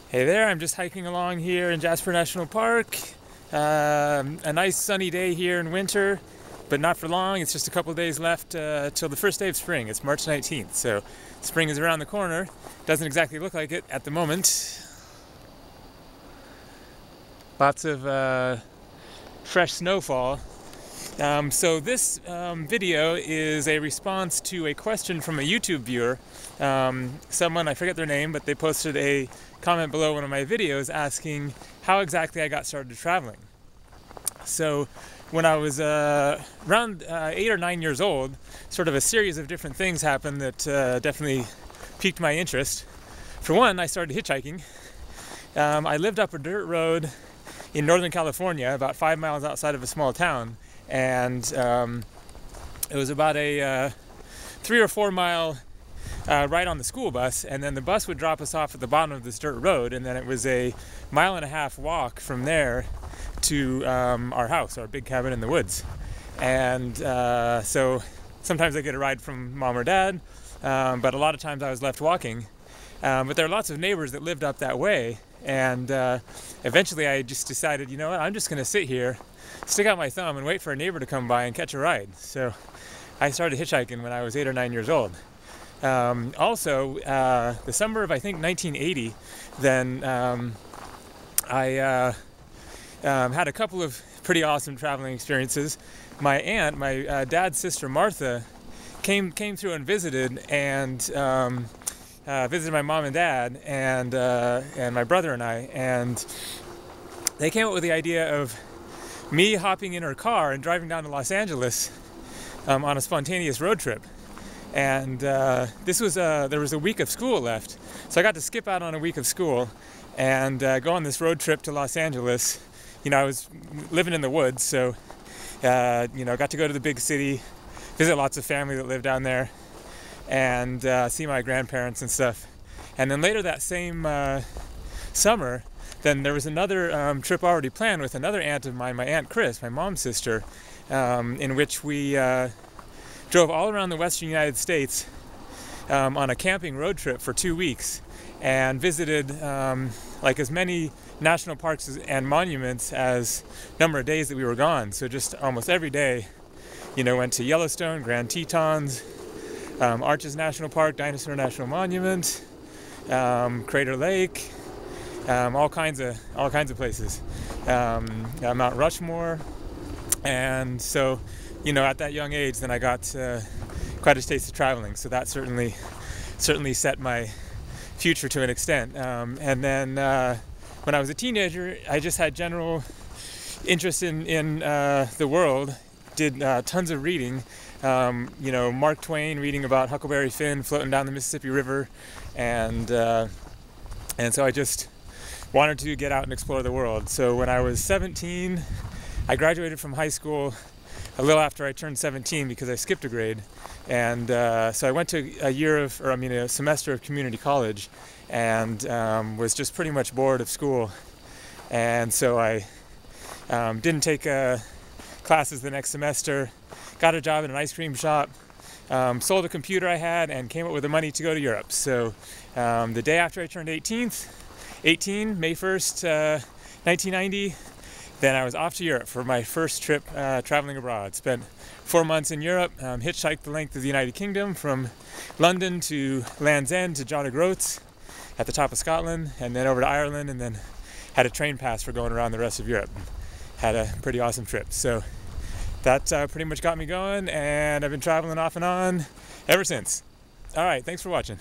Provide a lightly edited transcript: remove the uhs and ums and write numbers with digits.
Hey there, I'm just hiking along here in Jasper National Park. A nice sunny day here in winter, but not for long. It's just a couple of days left till the first day of spring. It's March 19th, so spring is around the corner. Doesn't exactly look like it at the moment. Lots of fresh snowfall. So this video is a response to a question from a YouTube viewer. Someone, I forget their name, but they posted a comment below one of my videos asking how exactly I got started traveling. So when I was around 8 or 9 years old, sort of a series of different things happened that definitely piqued my interest. For one, I started hitchhiking. I lived up a dirt road in Northern California, about 5 miles outside of a small town. And it was about a 3 or 4 mile ride on the school bus, and then the bus would drop us off at the bottom of this dirt road, and then it was a 1.5 mile walk from there to our house, our big cabin in the woods. And so sometimes I get a ride from mom or dad, but a lot of times I was left walking. But there are lots of neighbors that lived up that way, and eventually I just decided, you know what, I'm just going to sit here, stick out my thumb, and wait for a neighbor to come by and catch a ride. So I started hitchhiking when I was 8 or 9 years old. Also, the summer of, I think, 1980, then I had a couple of pretty awesome traveling experiences. My aunt, my dad's sister Martha, came through and visited, and visited my mom and dad and my brother and I, and they came up with the idea of me hopping in her car and driving down to Los Angeles on a spontaneous road trip. And this was there was a week of school left, so I got to skip out on a week of school and go on this road trip to Los Angeles. You know, I was living in the woods, so you know, got to go to the big city, visit lots of family that lived down there, and see my grandparents and stuff. And then later that same summer, then there was another trip already planned with another aunt of mine, my Aunt Chris, my mom's sister, in which we drove all around the western United States on a camping road trip for 2 weeks, and visited like as many national parks and monuments as number of days that we were gone. So just almost every day, you know, went to Yellowstone, Grand Tetons, Arches National Park, Dinosaur National Monument, Crater Lake, all kinds of places, Mount Rushmore. And so, you know, at that young age, then I got quite a taste of traveling. So that certainly set my future to an extent. And then when I was a teenager, I just had general interest in the world. Did tons of reading. You know, Mark Twain, reading about Huckleberry Finn floating down the Mississippi River, and so I just wanted to get out and explore the world. So when I was 17, I graduated from high school a little after I turned 17 because I skipped a grade, and so I went to a semester of community college, and was just pretty much bored of school, and so I didn't take classes the next semester, got a job in an ice cream shop, sold a computer I had, and came up with the money to go to Europe. So the day after I turned 18, May 1st, 1990, then I was off to Europe for my first trip traveling abroad. Spent 4 months in Europe, hitchhiked the length of the United Kingdom from London to Land's End to John O'Groats at the top of Scotland, and then over to Ireland, and then had a train pass for going around the rest of Europe. Had a pretty awesome trip. So that pretty much got me going, and I've been traveling off and on ever since. All right, thanks for watching.